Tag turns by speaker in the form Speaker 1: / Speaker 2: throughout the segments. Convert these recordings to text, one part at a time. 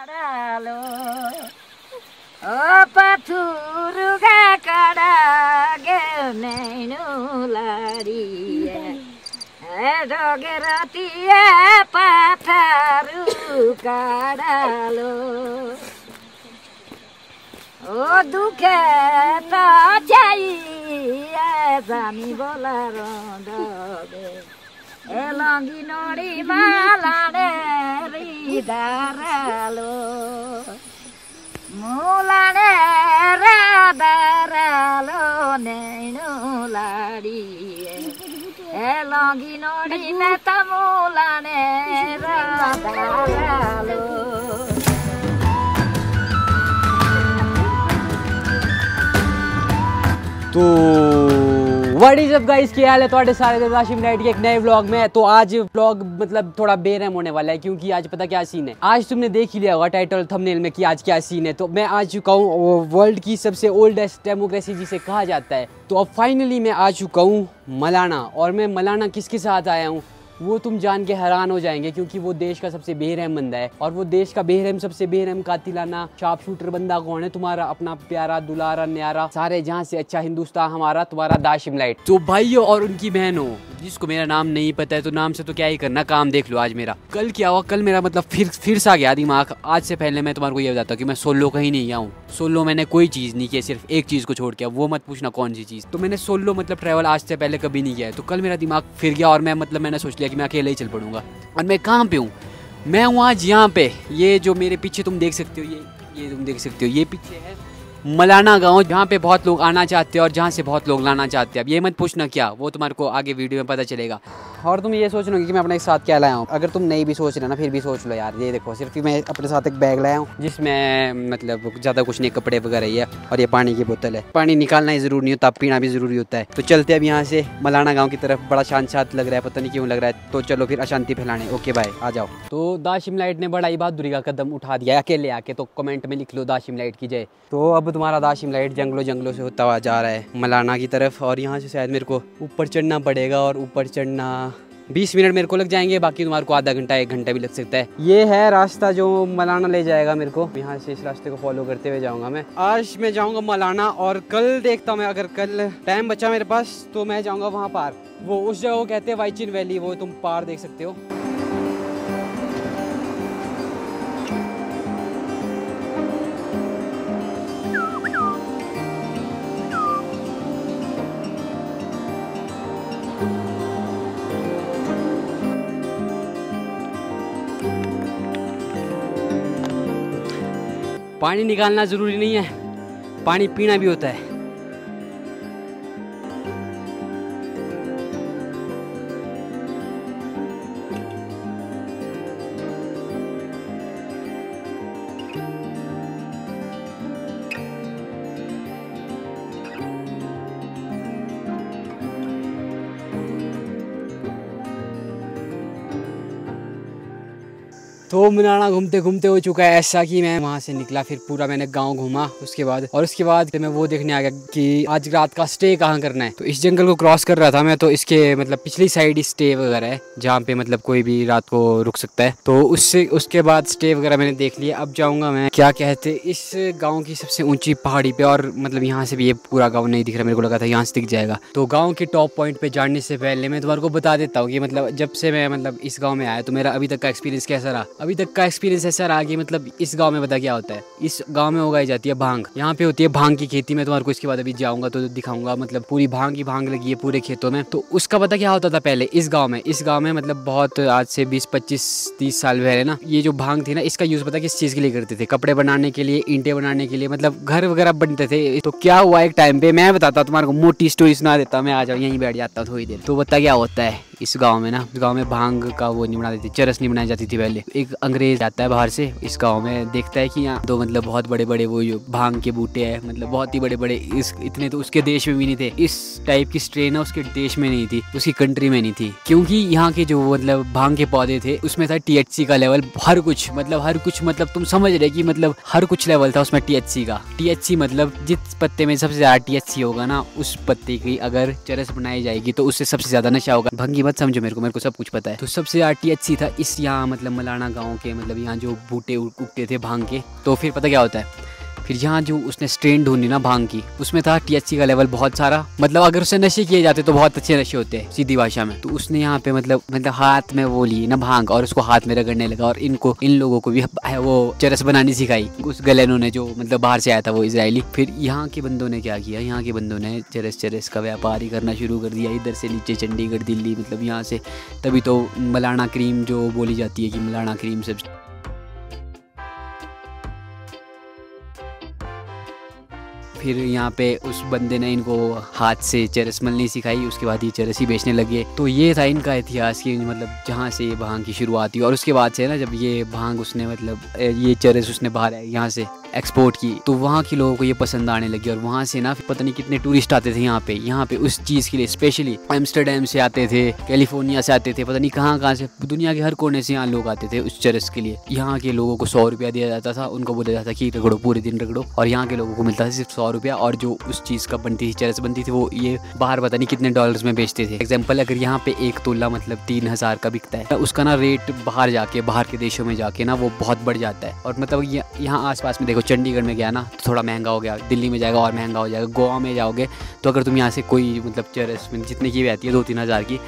Speaker 1: काडालो ओ पथुरुगा काडा गेनैनु लाडिए डोगेर तिया पाथारु काडालो ओ दुखे त चाहिए जानी बोला रोंदोगे ए लंगी नोड़ी मालाने रिदारालो मुलाने रादारालो नैनु लाडिए ए लंगी नोड़ी में त मुलाने रादारालो।
Speaker 2: तो व्हाट इज अप गाइस, क्या हाल है ਤੁਹਾਡੇ सारे दाशिम नाइट के एक नए व्लॉग में। तो आज व्लॉग मतलब थोड़ा बेरहम होने वाला है क्योंकि आज पता क्या सीन है। आज तुमने देख ही लिया होगा टाइटल थंबनेल में कि आज क्या सीन है। तो मैं आ चुका हूँ वर्ल्ड की सबसे ओल्डेस्ट डेमोक्रेसी जिसे कहा जाता है। तो अब फाइनली मैं आ चुका हूँ मलाना। और मैं मलाना किसके साथ आया हूँ वो तुम जान के हैरान हो जाएंगे क्योंकि वो देश का सबसे बेरहम बंदा है। और वो देश का बेरहम सबसे बेरहम कातिलाना शार्प शूटर बंदा कौन है? तुम्हारा अपना प्यारा दुलारा न्यारा सारे जहाँ से अच्छा हिंदुस्तान हमारा, तुम्हारा दाशिम लाइट। तो भाइयों और उनकी बहनों जिसको मेरा नाम नहीं पता है तो नाम से तो क्या ही करना, काम देख लो आज मेरा। कल क्या हुआ, कल मेरा मतलब फिर सा गया दिमाग। आज से पहले मैं तुम्हारे को ये बताता हूँ कि मैं सोलो कहीं नहीं गया हूँ। सोलो मैंने कोई चीज़ नहीं की, सिर्फ एक चीज़ को छोड़ के, वो मत पूछना कौन सी चीज़। तो मैंने सोलो मतलब ट्रैवल आज से पहले कभी नहीं किया है। तो कल मेरा दिमाग फिर गया और मैंने सोच लिया कि मैं अकेले ही चल पड़ूंगा। और मैं कहाँ पे हूँ? मैं हूँ आज यहाँ पे। ये जो मेरे पीछे तुम देख सकते हो, ये तुम देख सकते हो, ये पीछे है मलाना गांव, जहाँ पे बहुत लोग आना चाहते हैं और जहाँ से बहुत लोग लाना चाहते हैं। अब ये मत पूछना क्या, वो तुम्हारे को आगे वीडियो में पता चलेगा। और तुम ये सोच लोगे कि मैं अपने साथ क्या लाया हूँ। अगर तुम नहीं भी सोच रहे ना फिर भी सोच लो यार। ये देखो, सिर्फ मैं अपने साथ एक बैग लाया हूँ जिसमें मतलब ज़्यादा कुछ नहीं, कपड़े वगैरह ही है और ये पानी की बोतल है। पानी निकालना ही ज़रूरी नहीं होता, पीना भी ज़रूरी होता है। तो चलते अब यहाँ से मलाना गाँव की तरफ। बड़ा शांत लग रहा है, पता नहीं क्यों लग रहा है। तो चलो फिर अशांति फैलाने। ओके बाय, आ जाओ। तो दाशिम लाइट ने बड़ा ही बहादुरी का कदम उठा दिया अकेले आके। तो कमेंट में लिख लो दाशिम लाइट की जय। तो अब तुम्हारा दाशिम लाइट जंगलों से होता हुआ जा रहा है मलाना की तरफ। और यहाँ से शायद मेरे को ऊपर चढ़ना पड़ेगा और ऊपर चढ़ना 20 मिनट मेरे को लग जाएंगे, बाकी तुम्हारे को आधा घंटा 1 घंटा भी लग सकता है। ये है रास्ता जो मलाना ले जाएगा मेरे को। यहाँ से इस रास्ते को फॉलो करते हुए जाऊँगा मैं। आज मैं जाऊँगा मलाना और कल देखता हूँ मैं, अगर कल टाइम बचा मेरे पास तो मैं जाऊँगा वहाँ पार। वो उस जगह को कहते हैं वाइचिन वैली, वो तुम पार देख सकते हो। पानी निकालना ज़रूरी नहीं है, पानी पीना भी होता है। तो मलाना घूमते घूमते हो चुका है ऐसा कि मैं वहाँ से निकला, फिर पूरा मैंने गांव घूमा उसके बाद मैं वो देखने आ गया कि आज रात का स्टे कहाँ करना है। तो इस जंगल को क्रॉस कर रहा था मैं, तो इसके मतलब पिछली साइड ही स्टे वगैरह है जहाँ पे मतलब कोई भी रात को रुक सकता है। तो उसके बाद स्टे वगैरह मैंने देख लिया। अब जाऊँगा मैं क्या कहते इस गाँव की सबसे ऊँची पहाड़ी पे। और मतलब यहाँ से भी ये पूरा गाँव नहीं दिख रहा, मेरे को लगा था यहाँ से दिख जाएगा। तो गाँव के टॉप पॉइंट पे जाने से पहले मैं तुम्हारे को बता देता हूँ कि मतलब जब से मैं मतलब इस गाँव में आया तो मेरा अभी तक का एक्सपीरियंस कैसा रहा। अभी तक का एक्सपीरियंस ऐसा रहा कि मतलब इस गांव में पता क्या होता है, इस गांव में उगाई जाती है भांग। यहाँ पे होती है भांग की खेती। मैं तुम्हारे को इसके बाद अभी जाऊंगा तो दिखाऊंगा, मतलब पूरी भांग की भांग लगी है पूरे खेतों में। तो उसका पता क्या होता था पहले इस गांव में मतलब बहुत आज से 20-25-30 साल पहले ना, ये जो भांग थी ना इसका यूज पता किस चीज के लिए करते थे? कपड़े बनाने के लिए, ईंटें बनाने के लिए, मतलब घर वगैरह बनते थे। तो क्या हुआ एक टाइम पे, मैं बताता तुम्हारे को, मोटी स्टोरी सुना देता मैं। आ जाओ यहीं बैठ जाता थोड़ी देर। तो पता क्या होता है इस गांव में ना, इस गांव में भांग का वो नहीं बनाती थी, चरस नहीं बनाई जाती थी पहले। एक अंग्रेज आता है बाहर से इस गांव में, देखता है कि यहाँ तो मतलब बहुत बड़े बड़े वो जो भांग के बूटे हैं, मतलब बहुत ही बड़े बड़े, इतने तो उसके देश में भी नहीं थे। इस टाइप की स्ट्रेन है उसके देश में नहीं थी, उसकी कंट्री में नहीं थी। क्योंकि यहाँ के जो मतलब भांग के पौधे थे उसमें था THC का लेवल, हर कुछ मतलब तुम समझ रहे कि मतलब हर कुछ लेवल था उसमें THC का। THC मतलब जिस पत्ते में सबसे ज्यादा THC होगा ना, उस पत्ते की अगर चरस बनाई जाएगी तो उससे सबसे ज्यादा नशा होगा। भंगी मत समझो मेरे को सब कुछ पता है। तो सबसे ज्यादा THC था इस यहाँ मतलब मलाना यहाँ गाँव के मतलब यहाँ जो बूटे उगते थे भांग के, तो फिर पता क्या होता है, फिर यहाँ जो उसने स्ट्रेन ढूंढी ना भांग की, उसमें था THC का लेवल बहुत सारा, मतलब अगर उससे नशे किए जाते तो बहुत अच्छे नशे होते हैं सीधी भाषा में। तो उसने यहाँ पे मतलब हाथ में वो ली ना भांग और उसको हाथ में रगड़ने लगा, और इन लोगों को भी वो चरस बनानी सिखाई उस गलेनों ने, जो मतलब बाहर से आया था वो इजरायली। फिर यहाँ के बंदों ने क्या किया, यहाँ के बंदों ने चरस का व्यापार ही करना शुरू कर दिया, इधर से नीचे चंडीगढ़ दिल्ली, मतलब यहाँ से। तभी तो मलाना क्रीम जो बोली जाती है कि मलाना क्रीम सब। फिर यहाँ पे उस बंदे ने इनको हाथ से चरस मलनी सिखाई, उसके बाद ये चरस ही बेचने लगे। तो ये था इनका इतिहास की, मतलब जहाँ से ये भांग की शुरुआत हुई। और उसके बाद से ना जब ये भांग उसने मतलब ये चरस उसने बाहर यहाँ से एक्सपोर्ट की, तो वहाँ के लोगों को ये पसंद आने लगी। और वहाँ से ना पता नहीं कितने टूरिस्ट आते थे यहाँ पे उस चीज़ के लिए, स्पेशली एम्स्टर्डम से आते थे, कैलिफोर्निया से आते थे, पता नहीं कहाँ से, दुनिया के हर कोने से यहाँ लोग आते थे उस चरस के लिए। यहाँ के लोगों को 100 रुपया दिया जाता था, उनको बोला जाता था कि रगड़ो, पूरे दिन रगड़ो, और यहाँ के लोगों को मिलता था सिर्फ 100 रुपया। और जो उस चीज़ का बनती थी, चरस बनती थी, वो ये बाहर पता नहीं कितने डॉलर्स में बेचते थे। एग्जाम्पल, अगर यहाँ पे 1 तोला मतलब 3000 का बिकता है, तो उसका ना रेट बाहर के देशों में जाके ना वो बहुत बढ़ जाता है। और मतलब यहाँ आसपास में देखो, चंडीगढ़ में गया ना तो थोड़ा महंगा हो गया, दिल्ली में जाएगा और महंगा हो जाएगा, गोवा में जाओगे तो अगर तुम यहाँ से कोई मतलब चरस में जितने की भी आती है 2-3 हज़ार की,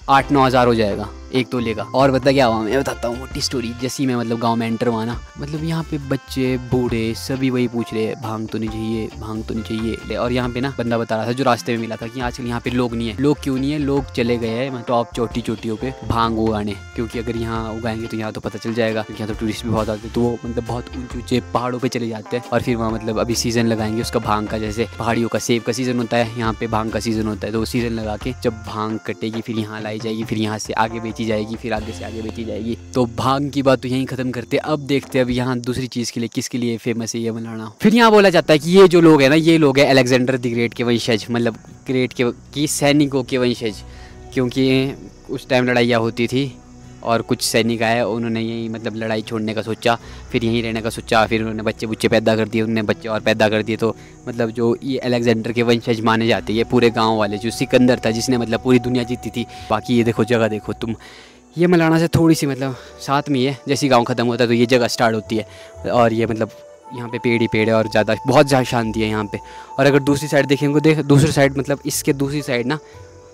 Speaker 2: 8-9 हज़ार हो जाएगा 1 तोले का। और बता क्या हुआ, मैं बताता हूँ मोटी स्टोरी। जैसी मैं मतलब गांव में एंटर हुआ ना, मतलब यहाँ पे बच्चे बूढ़े सभी वही पूछ रहे, भांग तो नहीं चाहिए, भांग तो नहीं चाहिए। और यहाँ पे ना बंदा बता रहा था जो रास्ते में मिला था कि आजकल यहाँ पे लोग नहीं है। लोग क्यों नहीं है? लोग चले गए हैं मतलब टॉप चोटियों पे भांग उगाने, क्योंकि अगर यहाँ उगाएंगे तो यहाँ तो पता चल जाएगा, क्योंकि यहाँ तो टूरिस्ट भी बहुत आते हैं। तो वो मतलब बहुत ऊँचे पहाड़ों पर चले जाते हैं और फिर वहाँ मतलब अभी सीज़न लगाएंगे उसका भांग का, जैसे पहाड़ियों का सेब का सीज़न होता है, यहाँ पे भांग का सीज़न होता है। तो वो सीज़न लगा के जब भांग कटेगी फिर यहाँ लाई जाएगी, फिर यहाँ से आगे बेची जाएगी, फिर आगे से आगे बेची जाएगी। तो भांग की बात तो यहीं खत्म करते हैं। अब देखते हैं अब यहाँ दूसरी चीज़ के लिए किसके लिए फेमस है ये मलाना। फिर यहाँ बोला जाता है कि ये जो लोग हैं ना, ये लोग हैं अलेक्जेंडर द ग्रेट के वंशज, मतलब ग्रेट के सैनिकों के वंशज, क्योंकि उस टाइम लड़ाइयाँ होती थी और कुछ सैनिक आए, उन्होंने यही मतलब लड़ाई छोड़ने का सोचा, फिर यहीं रहने का सोचा, फिर उन्होंने बच्चे पैदा कर दिए, उन्होंने बच्चे और पैदा कर दिए। तो मतलब जो ये अलेक्जेंडर के वंशज माने जाते हैं, ये पूरे गांव वाले, जो सिकंदर था जिसने मतलब पूरी दुनिया जीती थी। बाकी ये देखो जगह देखो तुम, ये मलाना से थोड़ी सी मतलब साथ में ही है, जैसे गाँव ख़त्म होता है तो ये जगह स्टार्ट होती है। और ये मतलब यहाँ पे पेड़ ही पेड़ है और बहुत ज़्यादा शांति है यहाँ पे। और अगर दूसरी साइड देखेंगे, दूसरी साइड मतलब इसके दूसरी साइड ना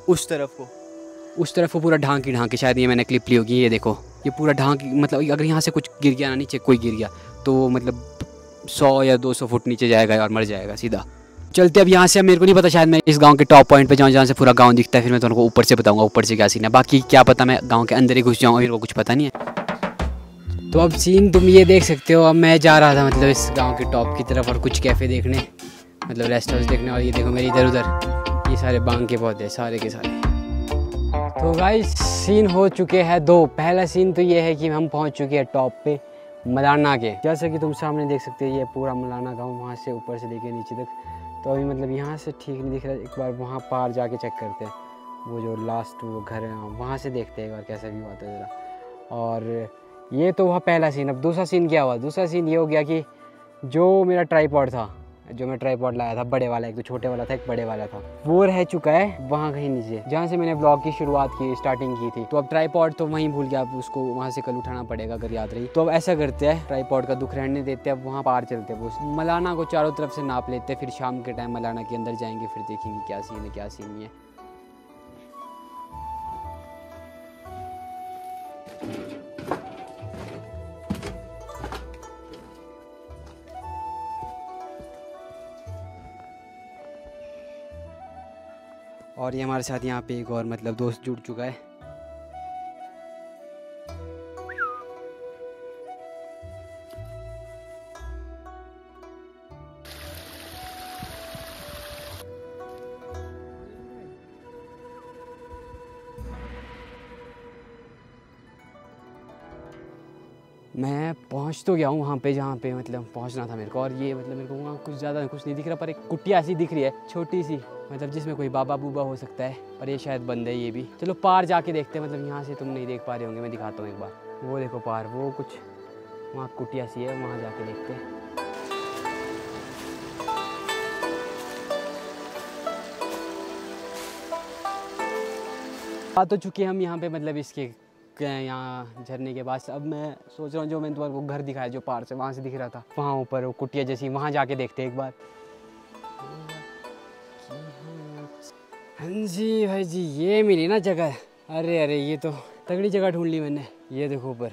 Speaker 2: उस तरफ को पूरा ढांक ही शायद ये मैंने क्लिप ली होगी, ये देखो ये पूरा ढांक, मतलब अगर यहाँ से कुछ गिर गया ना नीचे, कोई गिर गया तो मतलब 100 या 200 फुट नीचे जाएगा और मर जाएगा सीधा। चलते अब यहाँ से, अब मेरे को नहीं पता, शायद मैं इस गांव के टॉप पॉइंट पे जाऊँ जहाँ से पूरा गांव दिखता है, फिर मैं तुमको ऊपर से बताऊँगा ऊपर से क्या सीन है। बाकी क्या पता मैं गाँव के अंदर ही घुस जाऊँ, मेरे को कुछ पता नहीं है। तो अब सीन तुम ये देख सकते हो, अब मैं जा रहा था मतलब इस गाँव के टॉप की तरफ और कुछ कैफ़े देखने, मतलब रेस्ट हाउस देखने। और ये देखो मेरे इधर उधर ये सारे बांग के पौधे सारे के सारे। तो गाइस सीन हो चुके हैं 2। पहला सीन तो ये है कि हम पहुंच चुके हैं टॉप पे मलाना के, जैसा कि तुम सामने देख सकते हो ये पूरा मलाना गांव, वहां से ऊपर से लेके नीचे तक। तो अभी मतलब यहाँ से ठीक नहीं दिख रहा, एक बार वहाँ पार जाके चेक करते हैं, वो जो लास्ट वो घर है वहाँ से देखते हैं एक बार कैसा व्यू आता है ज़रा। और ये तो हुआ पहला सीन। अब दूसरा सीन क्या हुआ? दूसरा सीन ये हो गया कि जो मेरा ट्राईपॉड था, जो मैं ट्राईपॉड लाया था बड़े वाला, एक तो छोटे वाला था एक बड़े वाला था, वो रह चुका है वहाँ कहीं नीचे जहाँ से मैंने ब्लॉग की शुरुआत की स्टार्टिंग की थी। तो अब ट्राईपॉड तो वहीं भूल गया, अब उसको वहाँ से कल उठाना पड़ेगा अगर याद रही। तो अब ऐसा करते हैं, ट्राईपॉड का दुख रहने देते हैं, अब वहाँ पार चलते हैं, वो मलाना को चारों तरफ से नाप लेते हैं, फिर शाम के टाइम मलाना के अंदर जाएंगे, फिर देखेंगे क्या सीन है क्या सीन नहीं है। और ये हमारे साथ यहाँ पे एक और मतलब दोस्त जुड़ चुका है। मैं पहुँच तो गया हूँ वहाँ पे जहाँ पे मतलब पहुँचना था मेरे को। और ये मतलब मेरे को वहाँ कुछ ज़्यादा कुछ नहीं दिख रहा, पर एक कुटिया सी दिख रही है छोटी सी, मतलब जिसमें कोई बाबा बूबा हो सकता है, पर ये शायद बंद है ये भी। चलो पार जाके देखते हैं, मतलब यहाँ से तुम नहीं देख पा रहे होंगे, मैं दिखाता हूँ एक बार। वो देखो पार, वो कुछ वहाँ कुटिया सी है, वहाँ जाके देखते हैं। आ तो चुके हम यहाँ पे मतलब इसके चुके हैं यहाँ झरने के पास। अब मैं सोच रहा हूँ जो मैंने तुम्हारे को घर दिखाया जो पहाड़ से वहाँ से दिख रहा था, वहाँ ऊपर वो कुटिया जैसी, वहाँ जाके देखते एक बार। हाँ जी भाई जी, ये मिली ना जगह। अरे अरे ये तो तगड़ी जगह ढूंढ ली मैंने। ये देखो ऊपर।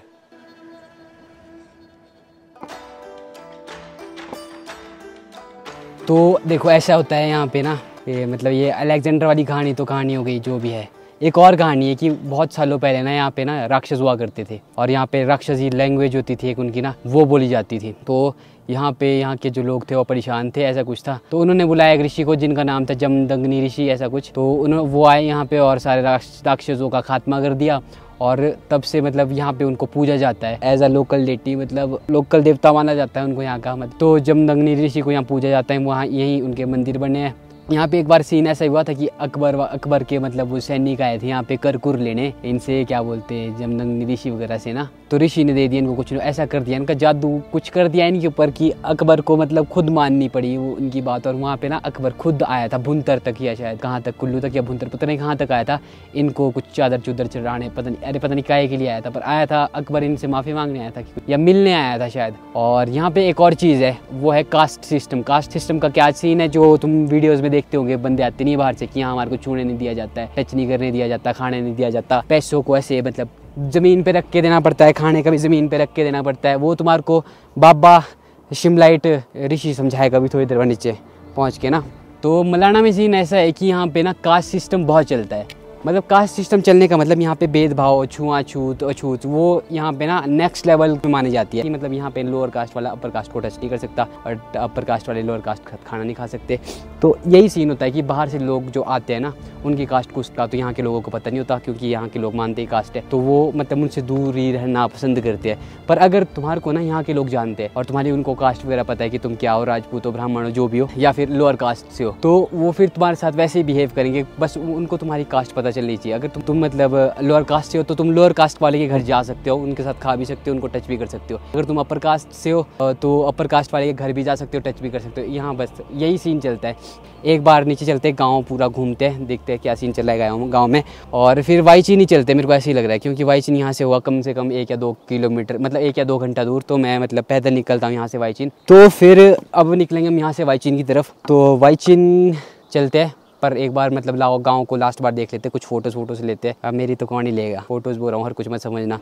Speaker 2: तो देखो ऐसा होता है यहाँ पे ना, ये मतलब ये अलेक्जेंडर वाली कहानी तो कहानी हो गई जो भी है। एक और कहानी है कि बहुत सालों पहले ना यहाँ पे ना राक्षस हुआ करते थे, और यहाँ पे राक्षसी लैंग्वेज होती थी एक उनकी ना, वो बोली जाती थी। तो यहाँ पे यहाँ के जो लोग थे वो परेशान थे, ऐसा कुछ था। तो उन्होंने बुलाया एक ऋषि को जिनका नाम था जमदग्नि ऋषि ऐसा कुछ। तो उन्होंने वो आए यहाँ पे और सारे राक्षसों का खात्मा कर दिया। और तब से मतलब यहाँ पे उनको पूजा जाता है एज अ लोकल डेटी, मतलब लोकल देवता माना जाता है उनको यहाँ का। मतलब तो जमदग्नि ऋषि को यहाँ पूजा जाता है, वहाँ यहीं उनके मंदिर बने हैं। यहाँ पे एक बार सीन ऐसा हुआ था कि अकबर के मतलब वो सैनिक आए थे यहाँ पे करकुर लेने, इनसे क्या बोलते हैं जमदग्नि ऋषि वगैरह से ना। तो ऋषि ने दे दिया इनको कुछ ऐसा कर दिया, इनका जादू कुछ कर दिया इनके ऊपर कि अकबर को मतलब खुद माननी पड़ी वो उनकी बात। और वहाँ पे ना अकबर खुद आया था, भुंतर तक या शायद कहाँ तक, कुल्लू तक या भुंतर, पता नहीं कहाँ तक आया था। इनको कुछ चादर चुदर चढ़ाने पता नहीं, अरे पता नहीं काहे के लिए आया था, पर आया था अकबर इनसे माफ़ी मांगने आया था या मिलने आया था शायद। और यहाँ पे एक और चीज़ है, वो है कास्ट सिस्टम। कास्ट सिस्टम का क्या सीन है जो तुम वीडियोज़ में देखते होंगे, बंदे आते नहीं बाहर से कि यहाँ हमारे को छूने नहीं दिया जाता है, टच नहीं करने दिया जाता, खाने नहीं दिया जाता, पैसों को ऐसे मतलब ज़मीन पे रख के देना पड़ता है, खाने का भी ज़मीन पे रख के देना पड़ता है। वो तुम्हारे को बाबा शिमलाइट ऋषि समझाएगा अभी थोड़ी देर बाद नीचे पहुँच के ना। तो मलाना में सीन ऐसा है कि यहाँ पे ना कास्ट सिस्टम बहुत चलता है। मतलब कास्ट सिस्टम चलने का मतलब यहाँ पे भेदभाव, छुआछूत अछूत वो यहाँ पे ना नेक्स्ट लेवल पे मानी जाती है कि मतलब यहाँ पे लोअर कास्ट वाला अपर कास्ट को टच नहीं कर सकता और अपर कास्ट वाले लोअर कास्ट खाना नहीं खा सकते। तो यही सीन होता है कि बाहर से लोग जो आते हैं ना उनकी कास्ट कुछ का तो यहाँ के लोगों को पता नहीं होता, क्योंकि यहाँ के लोग मानते ही कास्ट है, तो वो मतलब उनसे दूर ही रहना पसंद करते हैं। पर अगर तुम्हारे को ना यहाँ के लोग जानते हैं और तुम्हारी उनको कास्ट वगैरह पता है कि तुम क्या हो, राजपूत हो, ब्राह्मण हो, जो भी हो, या फिर लोअर कास्ट से हो, तो वो फिर तुम्हारे साथ वैसे ही बिहेव करेंगे। बस उनको तुम्हारी कास्ट पता चलनी चाहिए। अगर तुम मतलब लोअर कास्ट से हो तो तुम लोअर कास्ट वाले के घर जा सकते हो, उनके साथ खा भी सकते हो, उनको टच भी कर सकते हो। अगर तुम अपर कास्ट से हो तो अपर कास्ट वाले के घर भी जा सकते हो, टच भी कर सकते हो। यहाँ बस यही सीन चलता है। एक बार नीचे चलते हैं, गाँव पूरा घूमते हैं, देखते हैं क्या सीन चल रहा है गाँव में। और फिर वाईचीन ही चलते हैं, मेरे को ऐसे ही लग रहा है, क्योंकि वाईचीन यहाँ से हुआ कम से कम 1 या 2 किलोमीटर, मतलब 1 या 2 घंटा दूर। तो मैं मतलब पैदल निकलता हूँ यहाँ से वाईचीन। तो फिर अब निकलेंगे हम यहाँ से वाईचीन की तरफ। तो वाईचीन चलते हैं, पर एक बार मतलब लाओ गाँव को लास्ट बार देख लेते हैं, कुछ फोटोज लेते हैं। अब मेरी तो कौन ही लेगा फोटोज़, बोल रहा हूँ, हर कुछ मत समझना।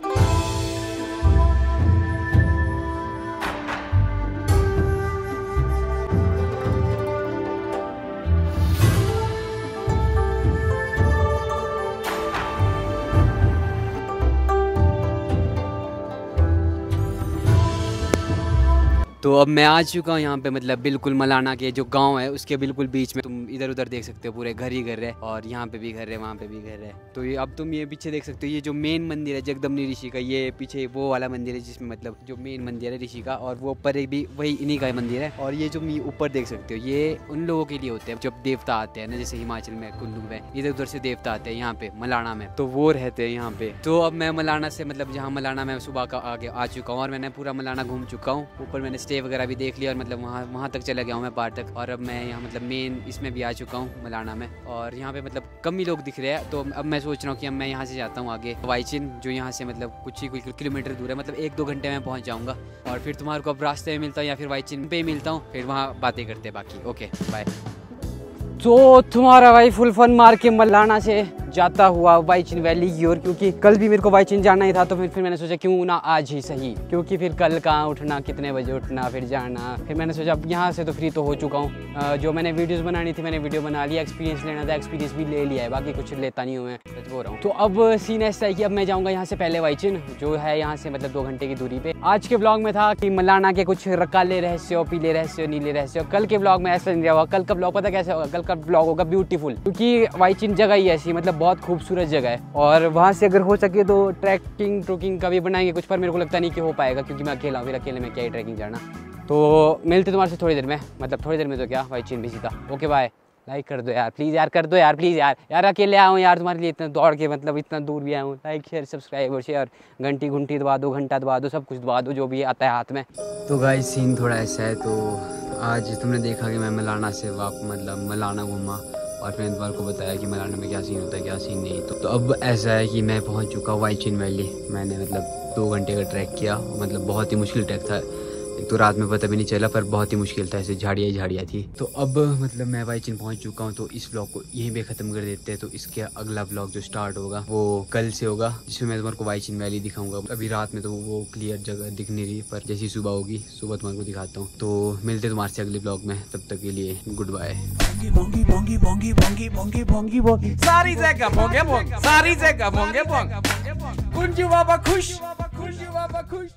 Speaker 2: तो अब मैं आ चुका हूँ यहाँ पे, मतलब बिल्कुल मलाना के जो गांव है उसके बिल्कुल बीच में। तुम इधर उधर देख सकते हो, पूरे घर ही घर है, और यहाँ पे भी घर है, वहाँ पे भी घर है। तो ये अब तुम ये पीछे देख सकते हो, ये जो मेन मंदिर है जगदम्बनी ऋषि का, ये पीछे वो वाला मंदिर है जिसमें मतलब जो मेन मंदिर है ऋषि का, और वो ऊपर एक भी वही इन्हीं का मंदिर है। और ये जो ऊपर देख सकते हो, ये उन लोगों के लिए होते हैं जब देवता आते हैं ना, जैसे हिमाचल में कुल्लू में इधर उधर से देवता आते हैं यहाँ पे मलाना में, तो वो रहते हैं यहाँ पे। तो अब मैं मलाना से मतलब जहाँ मलाना में सुबह का आगे आ चुका हूँ, और मैंने पूरा मलाना घूम चुका हूँ। ऊपर मैंने स्टे वगैरह भी देख लिया, और मतलब वहाँ तक चला गया हूँ मैं, पार तक। और अब मैं यहाँ मतलब मेन इसमें भी आ चुका हूँ मलाना में, और यहाँ पे मतलब कम ही लोग दिख रहे हैं। तो अब मैं सोच रहा हूँ कि अब मैं यहाँ से जाता हूँ आगे वाईचीन, जो यहाँ से मतलब कुछ ही किलोमीटर दूर है, मतलब 1-2 घंटे में पहुँच जाऊँगा। और फिर तुम्हारे को अब रास्ते में मिलता हूँ या फिर वाईचीन पे ही मिलता हूँ, फिर वहाँ बातें करते हैं बाकी। Okay bye. तो तुम्हारा भाई फुल फन मार के मलाना से जाता हुआ वाईचीन वैली की ओर, क्योंकि कल भी मेरे को वाईचीन जाना ही था। तो फिर मैंने सोचा क्यों ना आज ही सही, क्योंकि फिर कल कहाँ उठना, कितने बजे उठना, फिर जाना। फिर मैंने सोचा अब यहाँ से तो फ्री तो हो चुका हूँ, जो मैंने वीडियोस बनानी थी मैंने वीडियो बना लिया, एक्सपीरियंस लेना था एक्सपीरियंस भी ले लिया है, बाकी कुछ लेता नहीं हूँ मैं, सच बोल रहा हूँ। तो अब सीन ऐसा है कि अब मैं जाऊँगा यहाँ से पहले वाईचीन, जो है यहाँ से मतलब 2 घंटे की दूरी पे। आज के ब्लॉग में था कि मलाना के कुछ काले रहस्य, पीले रहस्य, नीले रहस्य। कल के ब्लॉग में ऐसा नहीं रहा। कल का ब्लॉग पता कैसे होगा? कल का ब्लॉग होगा ब्यूटीफुल, क्योंकि वाईचीन जगह ही ऐसी मतलब बहुत खूबसूरत जगह है, और वहाँ से अगर हो सके तो ट्रैकिंग का भी बनाएंगे कुछ, पर मेरे को लगता नहीं कि हो पाएगा, क्योंकि मैं अकेला हूँ, फिर अकेले में क्या ही ट्रैकिंग जाना। तो मिलते तुम्हारे से थोड़ी देर में, मतलब थोड़ी देर में तो क्या, वाईचीन भी सीधा। Okay bye. लाइक कर दो यार प्लीज़, यार कर दो यार प्लीज़, यार अकेले आया हूँ यार तुम्हारे लिए, इतना दौड़ के मतलब इतना दूर भी आया हूँ। लाइक शेयर सब्सक्राइब और शेयर, घंटी दबा दो, घंटा दबा दो, सब कुछ दबा दो जो भी आता है हाथ में। तो गाइस सीन थोड़ा ऐसा है। तो आज तुमने देखा कि मैं मलाना से मतलब मलाना घूमा, और मैंने तुम्हारे को बताया कि मलाना में क्या सीन होता है क्या सीन नहीं। तो अब ऐसा है कि मैं पहुंच चुका हूँ वाईचिन वैली। मैंने मतलब 2 घंटे का ट्रैक किया, मतलब बहुत ही मुश्किल ट्रैक था। एक तो रात में पता भी नहीं चला, पर बहुत ही मुश्किल था, ऐसे झाड़ियाँ ही झाड़ियाँ थी। तो अब मतलब मैं वाईचिन पहुंच चुका हूँ, तो इस ब्लॉग को यहीं पे ख़त्म कर देते हैं। तो इसके अगला ब्लॉग जो स्टार्ट होगा वो कल से होगा, जिसमें मैं तुम्हारे को वाईचिन वैली दिखाऊंगा। अभी रात में तो वो क्लियर जगह दिख नहीं रही, पर जैसी सुबह होगी सुबह तुम्हारे को दिखाता हूँ। तो मिलते तुम्हारे से अगले ब्लॉग में, तब तक के लिए गुड बाय।
Speaker 3: सारी जगह भोंगे भोंग, सारी जगह भोंगे भोंग। कुंजू बाबा खुश, कुंजू बाबा खुश।